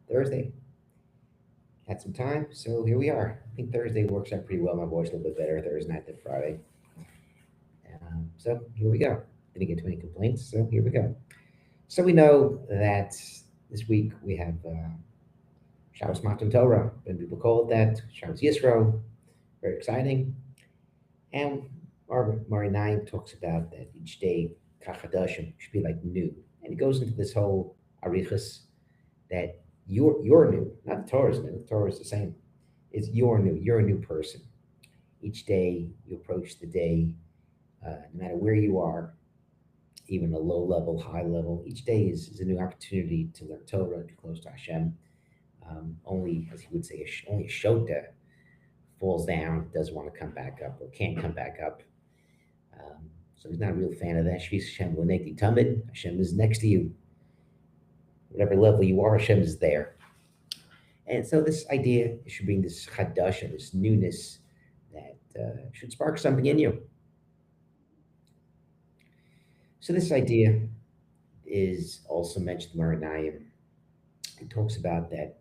Thursday. Had some time, so here we are. I think Thursday works out pretty well. My voice a little bit better Thursday night than Friday. So here we go. Didn't get too many complaints, so here we go. So we know that this week we have Shabbos Matan Torah, and people call it that. Shabbos Yisro, very exciting. And Mari 9 talks about that each day, Kachadashim, should be like new. And it goes into this whole arichas that you're new, not the Torah is new. The Torah is the same. It's you're new. You're a new person. Each day you approach the day, no matter where you are, even a low level, high level. Each day is a new opportunity to learn Torah, to close to Hashem. Only, as he would say, only a shota falls down, doesn't want to come back up, or can't come back up. So he's not a real fan of that. Shvis Hashem l'negdi tamid. Hashem is next to you. Whatever level you are, Hashem is there. And so this idea should bring this chadash, this newness that should spark something in you. So this idea is also mentioned in Maranayim. It talks about that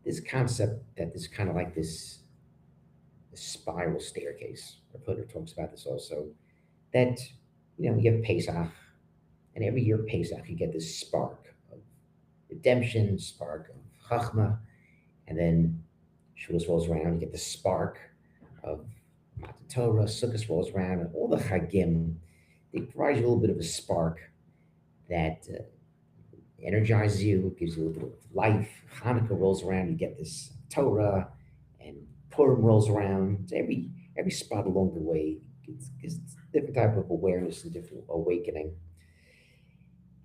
this concept that this kind of like this spiral staircase. Rav talks about this also. That you have Pesach, and every year Pesach you get this spark of redemption, spark of chachma, and then Shavuos rolls around, you get the spark of Matan Torah, Sukkot rolls around, and all the chagim, they provide you a little bit of a spark that energizes you, gives you a little bit of life. Hanukkah rolls around, you get this Torah, and Purim rolls around. So every spot along the way is different type of awareness and different awakening.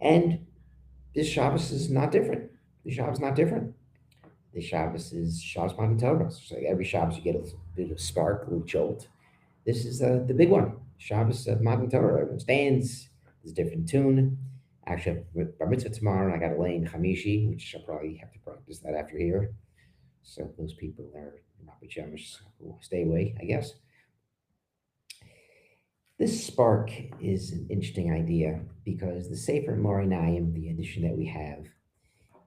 And this Shabbos is not different. The Shabbos is not different. The Shabbos is Shabbos Matan Torah. So every Shabbos you get a bit of spark, a little jolt. This is the big one, Shabbos of Matan Torah. Everyone stands. There's a different tune. Actually, I have bar mitzvah tomorrow, and I got to lay in Chamishi, which I'll probably have to practice that after here. So those people are not pajamas will stay away, I guess. This spark is an interesting idea because the Sefer Morinayim, the edition that we have,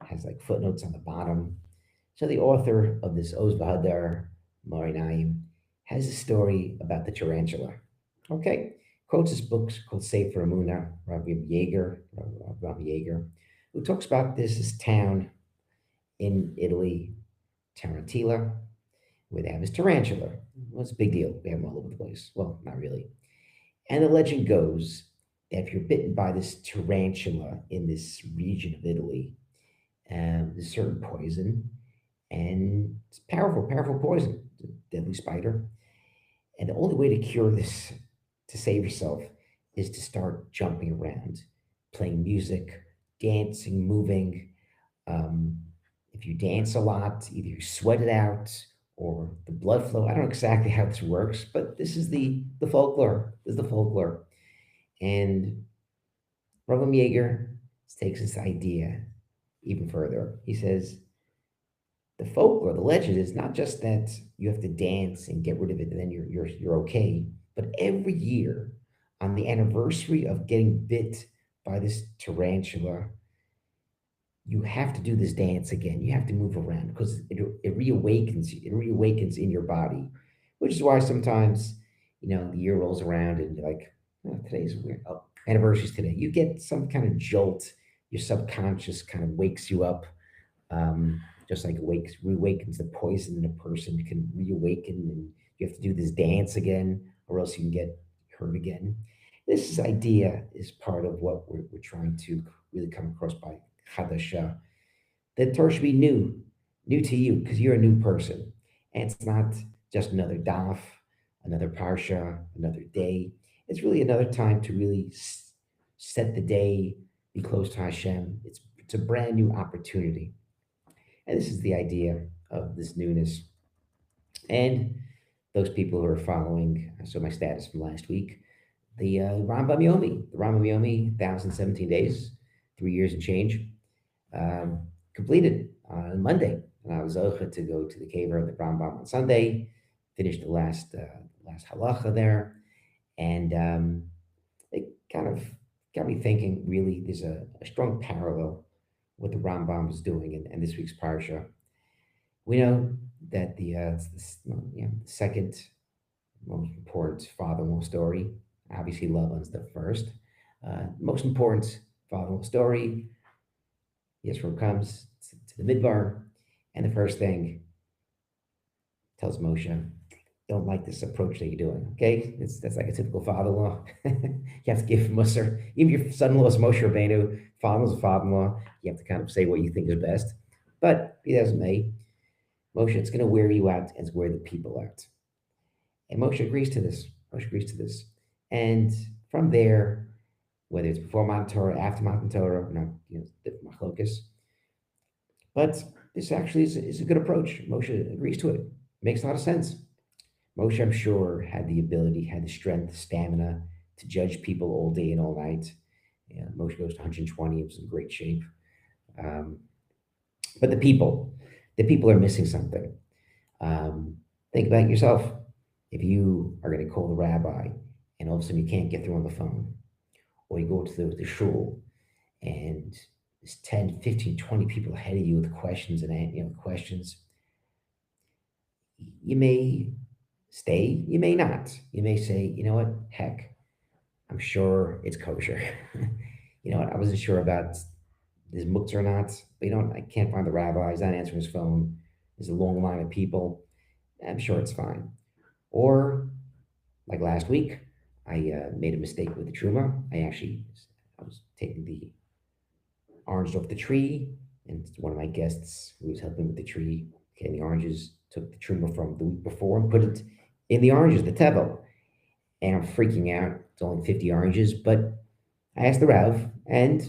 has like footnotes on the bottom. So the author of this Oz Vahadar Morinayim has a story about the tarantula. Okay, quotes his books called Sefer Amuna, Rabbi Yeager, who talks about this town in Italy, Tarantula, where they have this tarantula. What's a big deal? We have them all over the place. Well, not really. And the legend goes that if you're bitten by this tarantula in this region of Italy, there's a certain poison, and it's powerful, powerful poison, it's a deadly spider. And the only way to cure this, to save yourself, is to start jumping around, playing music, dancing, moving. If you dance a lot, either you sweat it out or the blood flow. I don't know exactly how this works, but this is the folklore. This is the folklore. And Rabbi Yeager takes this idea even further. He says the folklore, the legend is not just that you have to dance and get rid of it and then you're okay, but every year on the anniversary of getting bit by this tarantula, you have to do this dance again. You have to move around because it reawakens you. It reawakens in your body, which is why sometimes, the year rolls around and you're like, oh, today's weird. Oh, anniversary's today. You get some kind of jolt. Your subconscious kind of wakes you up, just like reawakens the poison in a person. It can reawaken, and you have to do this dance again, or else you can get hurt again. This idea is part of what we're trying to really come across by Chadasha. That Torah should be new to you, because you're a new person. And it's not just another daf, another parsha, another day. It's really another time to really set the day, be close to Hashem. It's a brand new opportunity. And this is the idea of this newness. And those people who are following, so my status from last week, the Rambam Yomi, 1,017 days, 3 years and change, completed on Monday. And I was zocheh to go to the kever of the Rambam on Sunday, finished the last halacha there. And it kind of got me thinking, really, there's a strong parallel what the Rambam is doing in this week's parsha. We know that the second most important father-in-law story. Obviously, Laban's the first. Most important father-in-law story. Yisro comes to the Midbar, and the first thing tells Moshe, "Don't like this approach that you're doing." Okay, that's like a typical father-in-law. You have to give Musar. Even your son-in-law is Moshe Rabbeinu, father-in-law's father-in-law. You have to kind of say what you think is best. But he doesn't may. Moshe, it's going to wear you out and it's wear the people out. And Moshe agrees to this. Moshe agrees to this. And from there, whether it's before Mount Torah, after Mount Torah, no, different machlokas. But this actually is a good approach. Moshe agrees to it. Makes a lot of sense. Moshe, I'm sure, had the ability, had the strength, stamina to judge people all day and all night. Yeah, Moshe goes to 120. He was in great shape. Um, but the people are missing something. Think about yourself. If you are going to call the rabbi and all of a sudden you can't get through on the phone, or you go to the shul and there's 10, 15, 20 people ahead of you with questions and questions, you may stay, you may not. You may say, you know what, heck, I'm sure it's kosher. You know what, I wasn't sure about this muktzah or not, but I can't find the rabbi, he's not answering his phone. There's a long line of people. I'm sure it's fine. Or like last week, I made a mistake with the truma. I was taking the oranges off the tree, and one of my guests who was helping with the tree, getting the oranges, took the truma from the week before and put it in the oranges, the tevel. And I'm freaking out. It's only 50 oranges, but I asked the Rav, and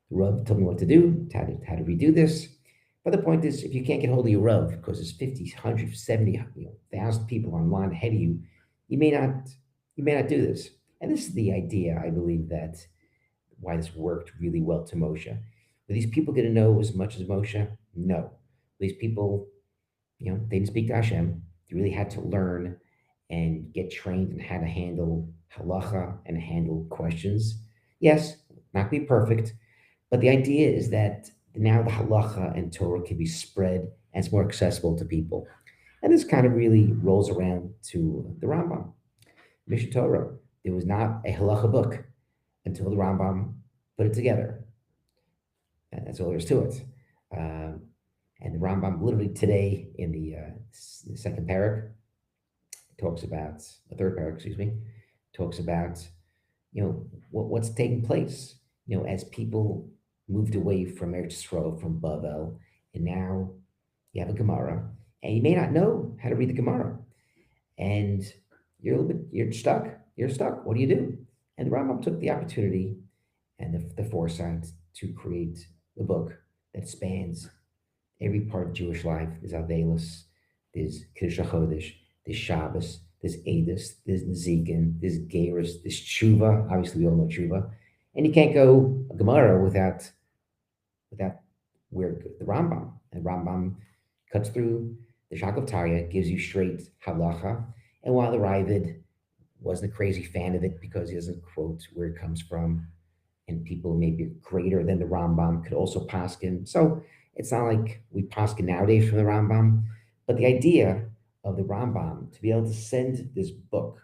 the Rav told me what to do, how to redo this. But the point is, if you can't get hold of your Rav, because there's 50, 100, 70, 1,000 people online ahead of you, you may not do this. And this is the idea, I believe, that why this worked really well to Moshe. Were these people going to know as much as Moshe? No. These people, they didn't speak to Hashem. They really had to learn and get trained in how to handle halacha and handle questions. Yes, not be perfect, but the idea is that now the halacha and Torah can be spread and it's more accessible to people. And this kind of really rolls around to the Rambam. Mishnah Torah. There was not a halacha book until the Rambam put it together. And that's all there is to it. And the Rambam literally today in the second parak talks about, the third parak, excuse me, talks about, what's taking place, as people moved away from Eretz Yisrael, from Bavel, and now you have a Gemara, and you may not know how to read the Gemara, and you're stuck. You're stuck. What do you do? And the Rambam took the opportunity and the foresight to create a book that spans every part of Jewish life. There's Avelis, there's Kiddush HaChodesh, there's Shabbos, there's Edis, there's Nezikin, there's Geras, there's Tshuva. Obviously, we all know Tshuva. And you can't go a Gemara without where the Rambam. And Rambam cuts through the Shak of Tarya, gives you straight halacha. And while the Ravid wasn't a crazy fan of it because he doesn't quote where it comes from, and people maybe greater than the Rambam could also paskin. So it's not like we paskin nowadays from the Rambam, but the idea of the Rambam to be able to send this book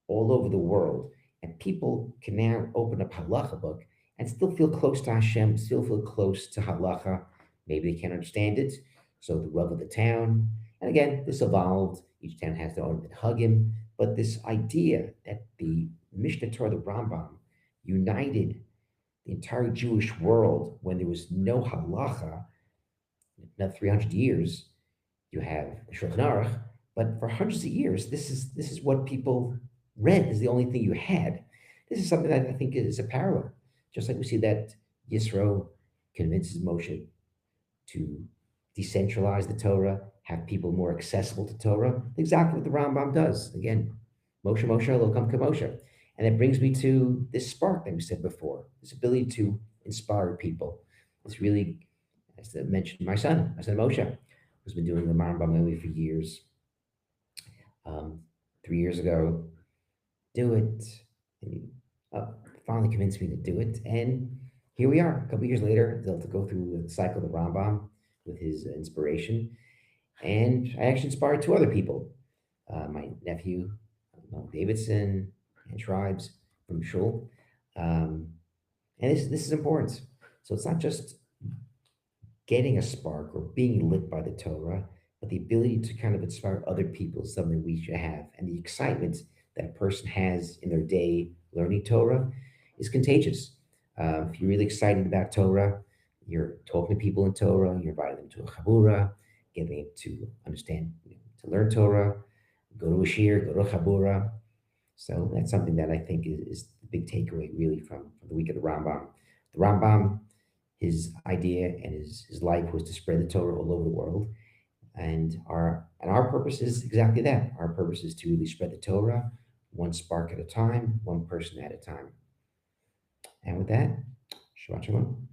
all over the world, and people can now open up halacha book and still feel close to Hashem, still feel close to halacha. Maybe they can't understand it, so the Rav of the town. And again, this evolved. Each town has their own hugim, but this idea that the Mishnah Torah, the Rambam, united the entire Jewish world when there was no halacha, not 300 years, you have the Shulchan Aruch, but for hundreds of years, this is what people read. This is the only thing you had. This is something that I think is a parallel. Just like we see that Yisro convinces Moshe to decentralize the Torah, have people more accessible to Torah. Exactly what the Rambam does. Again, Moshe lo kam Moshe. And it brings me to this spark that we said before, this ability to inspire people. It's really, as I mentioned, my son Moshe, who's been doing the Rambam for years. 3 years ago, do it. And he finally convinced me to do it. And here we are, a couple years later, they'll go through the cycle of the Rambam with his inspiration. And I actually inspired two other people, my nephew, Noel Davidson, and Tribes from Shul. Um, and this is important. So it's not just getting a spark or being lit by the Torah, but the ability to kind of inspire other people is something we should have. And the excitement that a person has in their day learning Torah is contagious. If you're really excited about Torah, you're talking to people in Torah, you're inviting them to a chabura, getting them to understand, to learn Torah, go to a shir, go to a chabura. So that's something that I think is the big takeaway really from the week of the Rambam. The Rambam, his idea and his life was to spread the Torah all over the world. And our purpose is exactly that. Our purpose is to really spread the Torah, one spark at a time, one person at a time. And with that, Shabbat Shalom.